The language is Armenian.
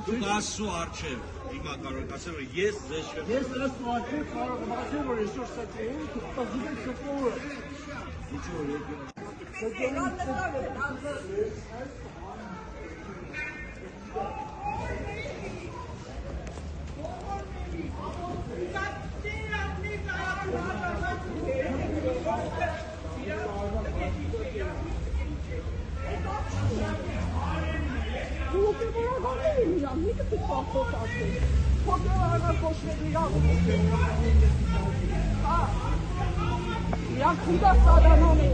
Դուք ասու արջև, հիմա կարող ասել, որ ես ձեզ չեմ։ Ես ասու արջև կարող եմ ասել, որ այսօր սակրել, դուք պազիվեք շոկովը։ Я куда садананы?